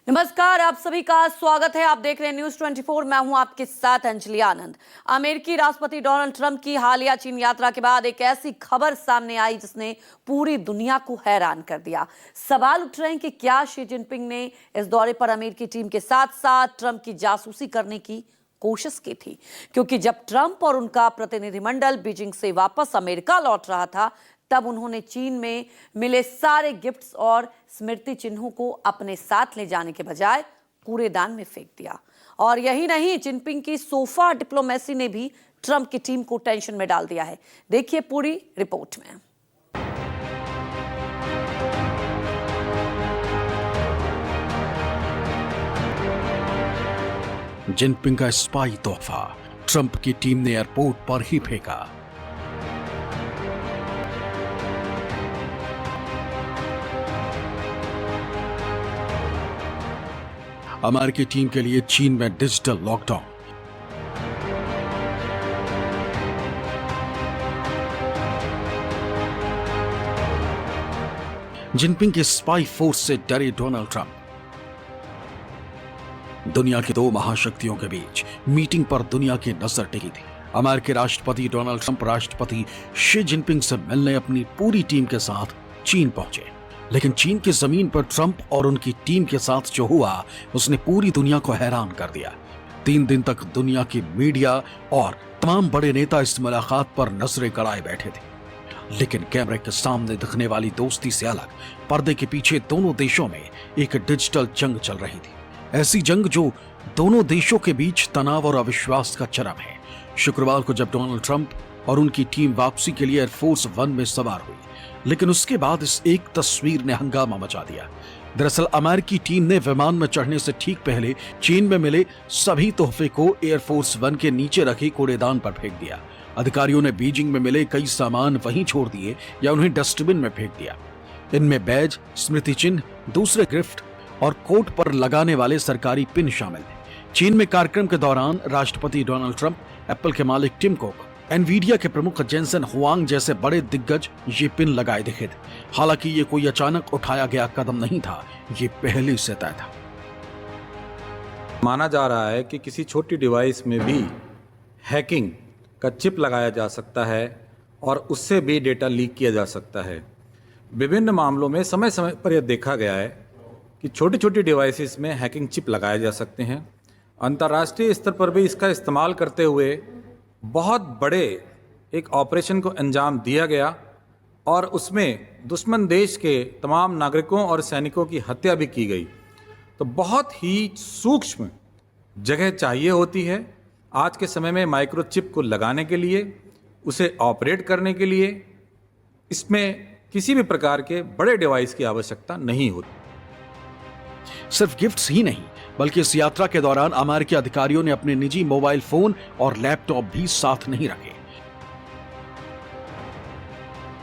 नमस्कार, आप सभी का स्वागत है। आप देख रहे हैं न्यूज 24। मैं हूं आपके साथ अंजलि आनंद। अमेरिकी राष्ट्रपति डोनाल्ड ट्रंप की हालिया चीन यात्रा के बाद एक ऐसी खबर सामने आई जिसने पूरी दुनिया को हैरान कर दिया। सवाल उठ रहे हैं कि क्या शी जिनपिंग ने इस दौरे पर अमेरिकी टीम के साथ साथ ट्रंप की जासूसी करने की कोशिश की थी, क्योंकि जब ट्रंप और उनका प्रतिनिधिमंडल बीजिंग से वापस अमेरिका लौट रहा था तब उन्होंने चीन में मिले सारे गिफ्ट्स और स्मृति चिन्हों को अपने साथ ले जाने के बजाय कूड़ेदान में फेंक दिया। और यही नहीं, जिनपिंग की सोफा डिप्लोमेसी ने भी ट्रंप की टीम को टेंशन में डाल दिया है। देखिए पूरी रिपोर्ट में। जिनपिंग का स्पाई तोहफा ट्रंप की टीम ने एयरपोर्ट पर ही फेंका। अमेरिकी टीम के लिए चीन में डिजिटल लॉकडाउन। जिनपिंग के स्पाई फोर्स से डरे डोनाल्ड ट्रंप। दुनिया की दो महाशक्तियों के बीच मीटिंग पर दुनिया की नजर टिकी थी। अमेरिकी राष्ट्रपति डोनाल्ड ट्रंप राष्ट्रपति शी जिनपिंग से मिलने अपनी पूरी टीम के साथ चीन पहुंचे, लेकिन चीन की जमीन पर ट्रंप और उनकी टीम के साथ जो हुआ उसने पूरी दुनिया को हैरान कर दिया। 3 दिन तक दुनिया की मीडिया और तमाम बड़े नेता इस मुलाकात पर नजरें गड़ाए बैठे थे, लेकिन कैमरे के सामने दिखने वाली दोस्ती से अलग पर्दे के पीछे दोनों देशों में एक डिजिटल जंग चल रही थी। ऐसी जंग जो दोनों देशों के बीच तनाव और अविश्वास का चरम है। शुक्रवार को जब डोनाल्ड ट्रंप और उनकी टीम वापसी के लिए एयरफोर्स 1 में सवार हुई, लेकिन उसके बाद इस एक तस्वीर ने हंगामा मचा दिया। दरअसल अमेरिकी टीम ने विमान में चढ़ने से ठीक पहले चीन में मिले सभी तोहफे को एयरफोर्स 1 के नीचे रखे कूड़ेदान पर फेंक दिया। अधिकारियों ने बीजिंग में मिले कई सामान वहीं छोड़ दिए या उन्हें डस्टबिन में फेंक दिया। इनमें बैज, स्मृति चिन्ह, दूसरे गिफ्ट और कोट पर लगाने वाले सरकारी पिन शामिल थे। चीन में कार्यक्रम के दौरान राष्ट्रपति डोनाल्ड ट्रंप, एप्पल के मालिक टिम कुक, एनवीडिया के प्रमुख जेनसन हुआंग जैसे बड़े दिग्गज ये पिन लगाए दिखे थे। हालांकि ये कोई अचानक उठाया गया कदम नहीं था, ये पहले से तय था। माना जा रहा है कि किसी छोटी डिवाइस में भी हैकिंग का चिप लगाया जा सकता है और उससे भी डेटा लीक किया जा सकता है। विभिन्न मामलों में समय समय पर यह देखा गया है कि छोटी छोटी डिवाइसेस में हैकिंग चिप लगाए जा सकते हैं। अंतर्राष्ट्रीय स्तर पर भी इसका इस्तेमाल करते हुए बहुत बड़े एक ऑपरेशन को अंजाम दिया गया और उसमें दुश्मन देश के तमाम नागरिकों और सैनिकों की हत्या भी की गई। तो बहुत ही सूक्ष्म जगह चाहिए होती है आज के समय में माइक्रोचिप को लगाने के लिए, उसे ऑपरेट करने के लिए। इसमें किसी भी प्रकार के बड़े डिवाइस की आवश्यकता नहीं होती। सिर्फ गिफ्ट्स ही नहीं, बल्कि इस यात्रा के दौरान अमेरिकी अधिकारियों ने अपने निजी मोबाइल फोन और लैपटॉप भी साथ नहीं रखे।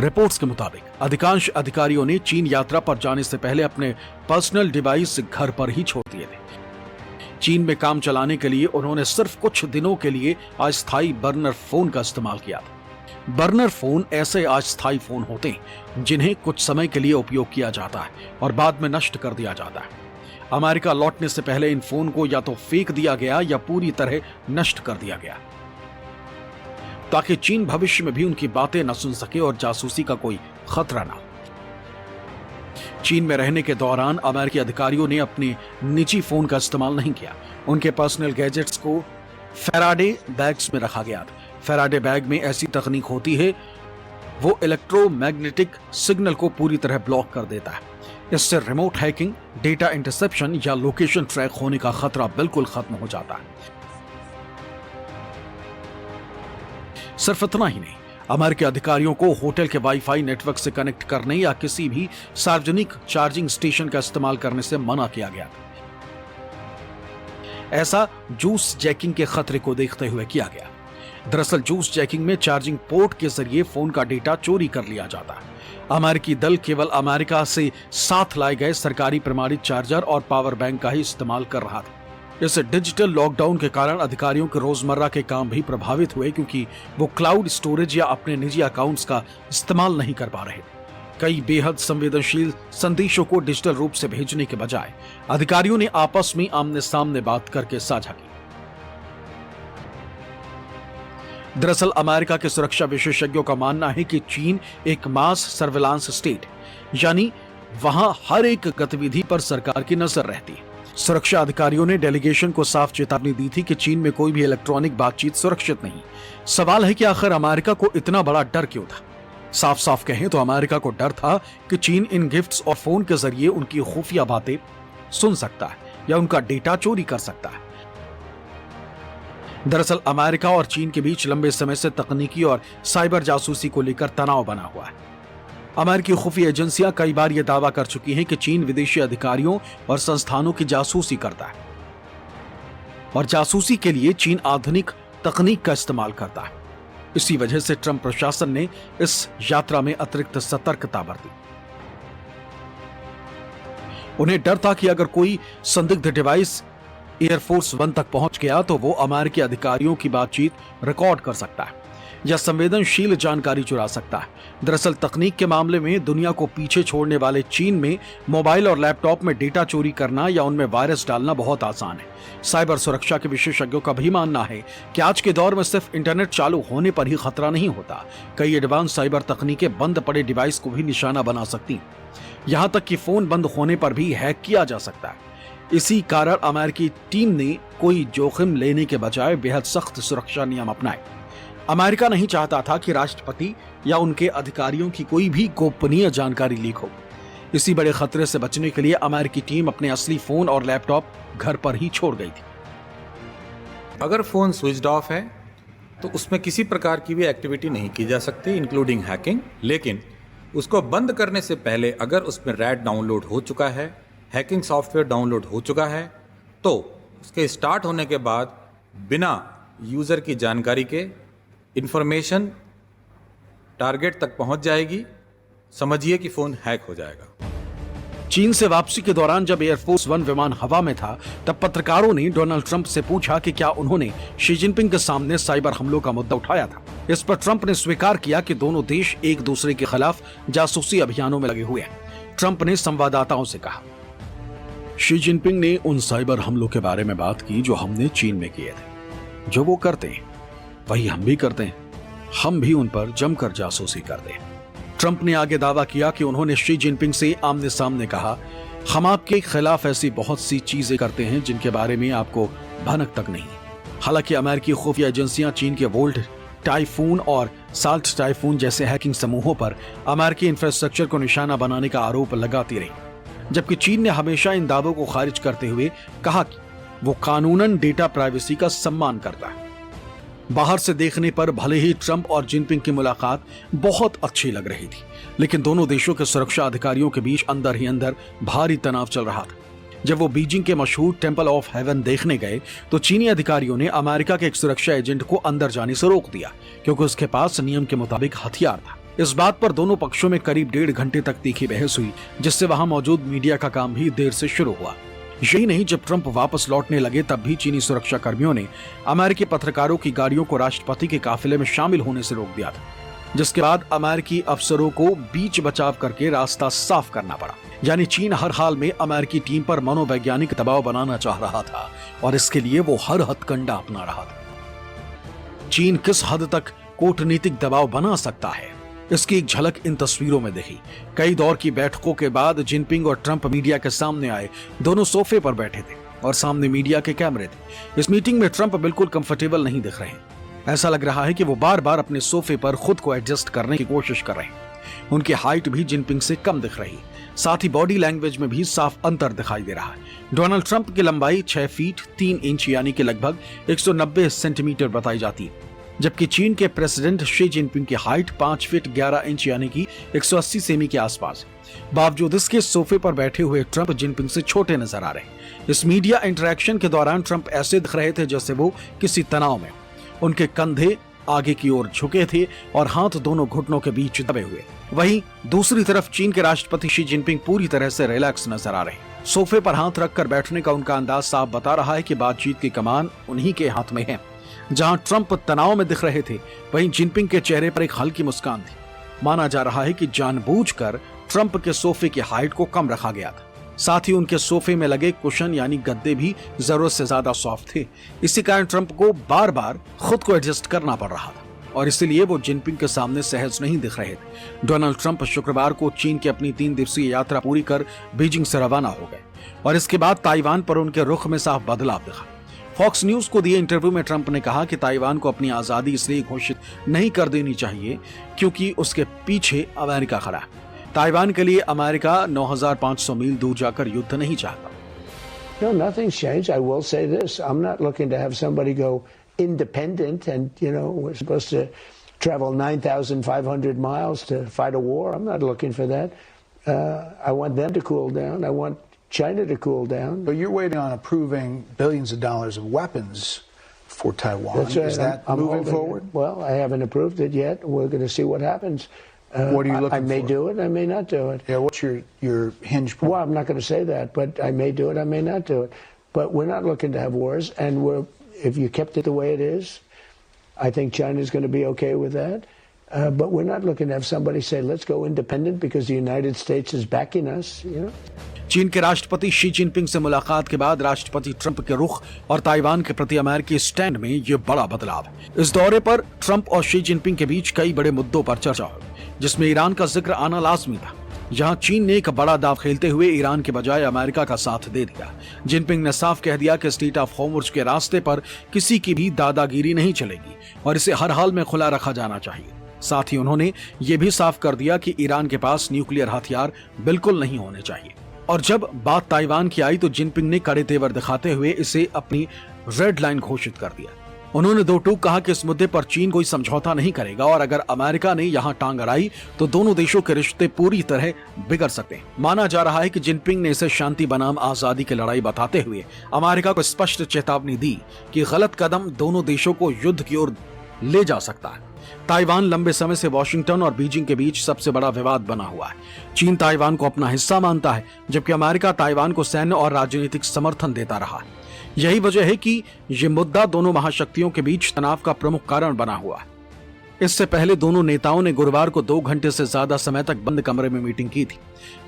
रिपोर्ट्स के मुताबिक अधिकांश अधिकारियों ने चीन यात्रा पर जाने से पहले अपने पर्सनल डिवाइस घर पर ही छोड़ दिए थे। चीन में काम चलाने के लिए उन्होंने सिर्फ कुछ दिनों के लिए अस्थायी बर्नर फोन का इस्तेमाल किया था। बर्नर फोन ऐसे अस्थायी फोन होते हैं जिन्हें कुछ समय के लिए उपयोग किया जाता है और बाद में नष्ट कर दिया जाता है। अमेरिका लौटने से पहले इन फोन को या तो फेंक दिया गया या पूरी तरह नष्ट कर दिया गया, ताकि चीन भविष्य में भी उनकी बातें न सुन सके और जासूसी का कोई खतरा ना। चीन में रहने के दौरान अमेरिकी अधिकारियों ने अपने निजी फोन का इस्तेमाल नहीं किया। उनके पर्सनल गैजेट्स को फैराडे बैग्स में रखा गया था। फैराडे बैग में ऐसी तकनीक होती है, वो इलेक्ट्रोमैग्नेटिक सिग्नल को पूरी तरह ब्लॉक कर देता है। इससे रिमोट हैकिंग, डेटा इंटरसेप्शन या लोकेशन ट्रैक होने का खतरा बिल्कुल खत्म हो जाता है। सिर्फ इतना ही नहीं, अमेरिकी अधिकारियों को होटल के वाईफाई नेटवर्क से कनेक्ट करने या किसी भी सार्वजनिक चार्जिंग स्टेशन का इस्तेमाल करने से मना किया गया। ऐसा जूस जैकिंग के खतरे को देखते हुए किया गया। दरअसल जूस जैकिंग में चार्जिंग पोर्ट के जरिए फोन का डेटा चोरी कर लिया जाता है। अमेरिकी दल केवल अमेरिका से साथ लाए गए सरकारी प्रमाणित चार्जर और पावर बैंक का ही इस्तेमाल कर रहा था। इस डिजिटल लॉकडाउन के कारण अधिकारियों के रोजमर्रा के काम भी प्रभावित हुए, क्योंकि वो क्लाउड स्टोरेज या अपने निजी अकाउंट्स का इस्तेमाल नहीं कर पा रहे। कई बेहद संवेदनशील संदेशों को डिजिटल रूप से भेजने के बजाय अधिकारियों ने आपस में आमने सामने बात करके साझा की। दरअसल अमेरिका के सुरक्षा विशेषज्ञों का मानना है कि चीन एक मास सर्विलांस स्टेट, यानी वहां हर एक गतिविधि पर सरकार की नजर रहती है। सुरक्षा अधिकारियों ने डेलीगेशन को साफ चेतावनी दी थी कि चीन में कोई भी इलेक्ट्रॉनिक बातचीत सुरक्षित नहीं। सवाल है कि आखिर अमेरिका को इतना बड़ा डर क्यों था? साफ साफ कहें तो अमेरिका को डर था कि चीन इन गिफ्ट्स और फोन के जरिए उनकी खुफिया बातें सुन सकता है या उनका डेटा चोरी कर सकता है। दरअसल अमेरिका और चीन के बीच लंबे समय से तकनीकी और साइबर जासूसी को लेकर तनाव बना हुआ है। अमेरिकी खुफिया एजेंसियां कई बार यह दावा कर चुकी हैं कि चीन विदेशी अधिकारियों और संस्थानों की जासूसी करता है और जासूसी के लिए चीन आधुनिक तकनीक का इस्तेमाल करता है। इसी वजह से ट्रंप प्रशासन ने इस यात्रा में अतिरिक्त सतर्कता बरती। उन्हें डर था कि अगर कोई संदिग्ध डिवाइस एयरफोर्स वन तक पहुंच गया तो वो अमेरिकी अधिकारियों की बातचीत रिकॉर्ड कर सकता है या संवेदनशील जानकारी चुरा सकता है। दरअसल तकनीक के मामले में दुनिया को पीछे छोड़ने वाले चीन में मोबाइल और लैपटॉप में डेटा चोरी करना या उनमें वायरस डालना बहुत आसान है। साइबर सुरक्षा के विशेषज्ञों का भी मानना है कि आज के दौर में सिर्फ इंटरनेट चालू होने पर ही खतरा नहीं होता, कई एडवांस साइबर तकनीकें बंद पड़े डिवाइस को भी निशाना बना सकती, यहां तक कि फोन बंद होने पर भी हैक किया जा सकता है। इसी कारण अमेरिकी टीम ने कोई जोखिम लेने के बजाय बेहद सख्त सुरक्षा नियम अपनाए। अमेरिका नहीं चाहता था कि राष्ट्रपति या उनके अधिकारियों की कोई भी गोपनीय जानकारी लीक हो। इसी बड़े खतरे से बचने के लिए अमेरिकी टीम अपने असली फोन और लैपटॉप घर पर ही छोड़ गई थी। अगर फ़ोन स्विच्ड ऑफ है तो उसमें किसी प्रकार की भी एक्टिविटी नहीं की जा सकती, इंक्लूडिंग हैकिंग। लेकिन उसको बंद करने से पहले अगर उसमें रैट डाउनलोड हो चुका है, हैकिंग सॉफ्टवेयर डाउनलोड हो चुका है, तो उसके स्टार्ट होने के बाद बिना यूज़र की जानकारी के इंफॉर्मेशन टारगेट तक पहुंच जाएगी। समझिए कि फ़ोन हैक हो जाएगा। चीन से वापसी के दौरान जब एयरफोर्स वन विमान हवा में था तब पत्रकारों ने डोनाल्ड ट्रंप से पूछा कि क्या उन्होंने शी जिनपिंग के सामने साइबर हमलों का मुद्दा उठाया था। इस पर ट्रंप ने स्वीकार किया कि दोनों देश एक दूसरे के खिलाफ जासूसी अभियानों में लगे हुए हैं। ट्रंप ने संवाददाताओं से कहा, शी जिनपिंग ने उन साइबर हमलों के बारे में बात की जो हमने चीन में किए थे। जो वो करते हैं वही हम भी करते हैं, हम भी उन पर जमकर जासूसी करते हैं। ट्रंप ने आगे दावा किया कि उन्होंने शी जिनपिंग से आमने सामने कहा, हम आपके खिलाफ ऐसी बहुत सी चीजें करते हैं जिनके बारे में आपको भनक तक नहीं। हालांकि अमेरिकी खुफिया एजेंसियां चीन के वोल्ट टाइफून और साल्ट टाइफून जैसे हैकिंग समूहों पर अमेरिकी इंफ्रास्ट्रक्चर को निशाना बनाने का आरोप लगाती रही, जबकि चीन ने हमेशा इन दावों को खारिज करते हुए कहा कि वो कानूनन डेटा प्राइवेसी का सम्मान करता है। बाहर से देखने पर भले ही ट्रंप और जिनपिंग की मुलाकात बहुत अच्छी लग रही थी, लेकिन दोनों देशों के सुरक्षा अधिकारियों के बीच अंदर ही अंदर भारी तनाव चल रहा था। जब वो बीजिंग के मशहूर टेंपल ऑफ हेवन देखने गए तो चीनी अधिकारियों ने अमेरिका के एक सुरक्षा एजेंट को अंदर जाने से रोक दिया, क्योंकि उसके पास नियम के मुताबिक हथियार था। इस बात पर दोनों पक्षों में करीब 1.5 घंटे तक तीखी बहस हुई, जिससे वहां मौजूद मीडिया का काम भी देर से शुरू हुआ। यही नहीं, जब ट्रंप वापस लौटने लगे तब भी चीनी सुरक्षा कर्मियों ने अमेरिकी पत्रकारों की गाड़ियों को राष्ट्रपति के काफिले में शामिल होने से रोक दिया था, जिसके बाद अमेरिकी अफसरों को बीच बचाव करके रास्ता साफ करना पड़ा। यानी चीन हर हाल में अमेरिकी टीम पर मनोवैज्ञानिक दबाव बनाना चाह रहा था और इसके लिए वो हर हथकंडा अपना रहा था। चीन किस हद तक कूटनीतिक दबाव बना सकता है, इसकी एक झलक इन तस्वीरों में देखी। कई दौर की बैठकों के बाद जिनपिंग और ट्रंप मीडिया के सामने आए। दोनों सोफे पर बैठे थे और सामने मीडिया के कैमरे थे। इस मीटिंग में ट्रंप बिल्कुल कंफर्टेबल नहीं दिख रहे। ऐसा लग रहा है कि वो बार बार अपने सोफे पर खुद को एडजस्ट करने की कोशिश कर रहे हैं। उनकी हाइट भी जिनपिंग से कम दिख रही, साथ ही बॉडी लैंग्वेज में भी साफ अंतर दिखाई दे रहा है। डोनाल्ड ट्रंप की लंबाई 6 फीट 3 इंच यानी कि लगभग 190 सेंटीमीटर बताई जाती है, जबकि चीन के प्रेसिडेंट शी जिनपिंग की हाइट 5 फीट 11 इंच यानी कि 180 सेमी के आसपास। बावजूद इसके सोफे पर बैठे हुए ट्रंप जिनपिंग से छोटे नजर आ रहे। इस मीडिया इंटरेक्शन के दौरान ट्रंप ऐसे दिख रहे थे जैसे वो किसी तनाव में। उनके कंधे आगे की ओर झुके थे और हाथ दोनों घुटनों के बीच दबे हुए। वहीं दूसरी तरफ चीन के राष्ट्रपति शी जिनपिंग पूरी तरह से रिलैक्स नजर आ रहे। सोफे पर हाथ रखकर बैठने का उनका अंदाज साफ बता रहा है कि बातचीत की कमान उन्हीं के हाथ में है। जहां ट्रंप तनाव में दिख रहे थे, वहीं जिनपिंग के चेहरे पर एक हल्की मुस्कान थी। माना जा रहा है कि जानबूझकर ट्रंप के सोफे की हाइट को कम रखा गया था। साथ ही उनके सोफे में लगे कुशन यानी गद्दे भी जरूरत से ज्यादा सॉफ्ट थे। इसी कारण ट्रंप को बार बार खुद को एडजस्ट करना पड़ रहा था और इसीलिए वो जिनपिंग के सामने सहज नहीं दिख रहे थे। डोनाल्ड ट्रंप शुक्रवार को चीन की अपनी 3 दिवसीय यात्रा पूरी कर बीजिंग से रवाना हो गए और इसके बाद ताइवान पर उनके रुख में साफ बदलाव दिखा। फॉक्स न्यूज को दिए इंटरव्यू में ट्रंप ने कहा कि ताइवान को अपनी आजादी इसलिए घोषित नहीं कर देनी चाहिए क्योंकि उसके पीछे अमेरिका खड़ा है। ताइवान के लिए अमेरिका 9,500 मील दूर जाकर युद्ध नहीं चाहता। No, nothing's changed. I will say this. I'm not looking to have somebody go independent and, we're supposed to travel 9,500 miles to fight a war. I'm not looking for that. I want them to cool down. I want China to cool down. But you're waiting on approving billions of dollars of weapons for Taiwan. That's right. Is that I'm moving holding forward? it. Well, I haven't approved it yet. We're going to see what happens. What are you looking I may for? do it. I may not do it. Yeah, what's your hinge point? Well, I'm not going to say that, but I may do it. I may not do it. But we're not looking to have wars, and if you kept it the way it is, I think China's going to be okay with that. But we're not looking to have somebody say, let's go independent because the United States is backing us, चीन के राष्ट्रपति Xi Jinping से मुलाकात के बाद राष्ट्रपति Trump के रुख और ताइवान के प्रति अमेरिकी स्टैंड में ये बड़ा बदलाव है। इस दौरे पर ट्रंप और शी जिनपिंग के बीच कई बड़े मुद्दों पर चर्चा हुई, जिसमें ईरान का जिक्र आना लाजमी था। जहां चीन ने एक बड़ा दाव खेलते हुए ईरान के बजाय अमेरिका का साथ दे दिया। जिनपिंग ने साफ कह दिया कि स्ट्रेट ऑफ हॉर्मुज़ के रास्ते पर किसी की भी दादागिरी नहीं चलेगी और इसे हर हाल में खुला रखा जाना चाहिए। साथ ही उन्होंने ये भी साफ कर दिया कि ईरान के पास न्यूक्लियर हथियार बिल्कुल नहीं होने चाहिए। और जब बात ताइवान की आई तो जिनपिंग ने कड़े तेवर दिखाते हुए इसे अपनी रेड लाइन घोषित कर दिया। उन्होंने दो टूक कहा कि इस मुद्दे पर चीन कोई समझौता नहीं करेगा और अगर अमेरिका ने यहां टांग अड़ाई तो दोनों देशों के रिश्ते पूरी तरह बिगड़ सकते हैं। माना जा रहा है कि जिनपिंग ने इसे शांति बनाम आजादी की लड़ाई बताते हुए अमेरिका को स्पष्ट चेतावनी दी कि गलत कदम दोनों देशों को युद्ध की ओर ले जा सकता है। ताइवान लंबे समय से वॉशिंगटन और बीजिंग के बीच सबसे बड़ा विवाद बना हुआ है। चीन ताइवान को अपना हिस्सा मानता है जबकि अमेरिका ताइवान को सैन्य और राजनीतिक समर्थन देता रहा है। यही वजह है कि ये मुद्दा दोनों महाशक्तियों के बीच तनाव का प्रमुख कारण बना हुआ है। इससे पहले दोनों नेताओं ने गुरुवार को 2 घंटे से ज्यादा समय तक बंद कमरे में मीटिंग की थी,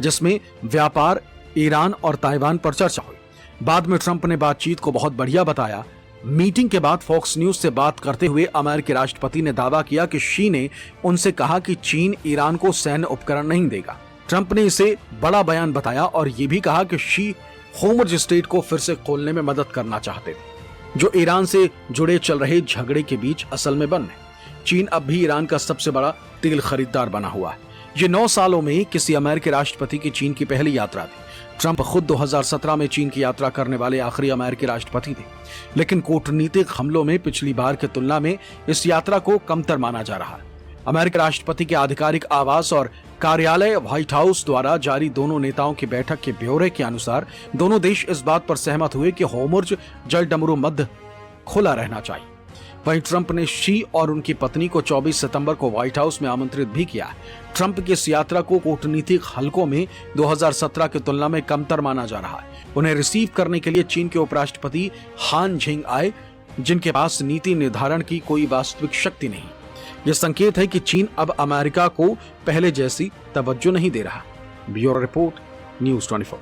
जिसमें व्यापार, ईरान और ताइवान पर चर्चा हुई। बाद में ट्रंप ने बातचीत को बहुत बढ़िया बताया। मीटिंग के बाद फॉक्स न्यूज से बात करते हुए अमेरिकी राष्ट्रपति ने दावा किया कि शी ने उनसे कहा कि चीन ईरान को सैन्य उपकरण नहीं देगा। ट्रंप ने इसे बड़ा बयान बताया और ये भी कहा कि शी होर्मुज़ स्ट्रेट को फिर से खोलने में मदद करना चाहते थे, जो ईरान से जुड़े चल रहे झगड़े के बीच असल में बंद है। चीन अब भी ईरान का सबसे बड़ा तेल खरीदार बना हुआ है। ये 9 सालों में किसी अमेरिकी राष्ट्रपति की चीन की पहली यात्रा थी। ट्रंप खुद 2017 में चीन की यात्रा करने वाले आखिरी अमेरिकी राष्ट्रपति थे, लेकिन कूटनीतिक हमलों में पिछली बार की तुलना में इस यात्रा को कमतर माना जा रहा है। अमेरिकी राष्ट्रपति के आधिकारिक आवास और कार्यालय व्हाइट हाउस द्वारा जारी दोनों नेताओं की बैठक के ब्यौरे के अनुसार दोनों देश इस बात पर सहमत हुए कि होर्मुज़ जल डमरू मध्य खुला रहना चाहिए। वहीं ट्रंप ने शी और उनकी पत्नी को 24 सितंबर को व्हाइट हाउस में आमंत्रित भी किया। ट्रंप की इस यात्रा को कूटनीतिक हलकों में 2017 की तुलना में कमतर माना जा रहा है। उन्हें रिसीव करने के लिए चीन के उपराष्ट्रपति हान झिंग आए, जिनके पास नीति निर्धारण की कोई वास्तविक शक्ति नहीं। यह संकेत है कि चीन अब अमेरिका को पहले जैसी तवज्जो नहीं दे रहा। Bureau report, news 24।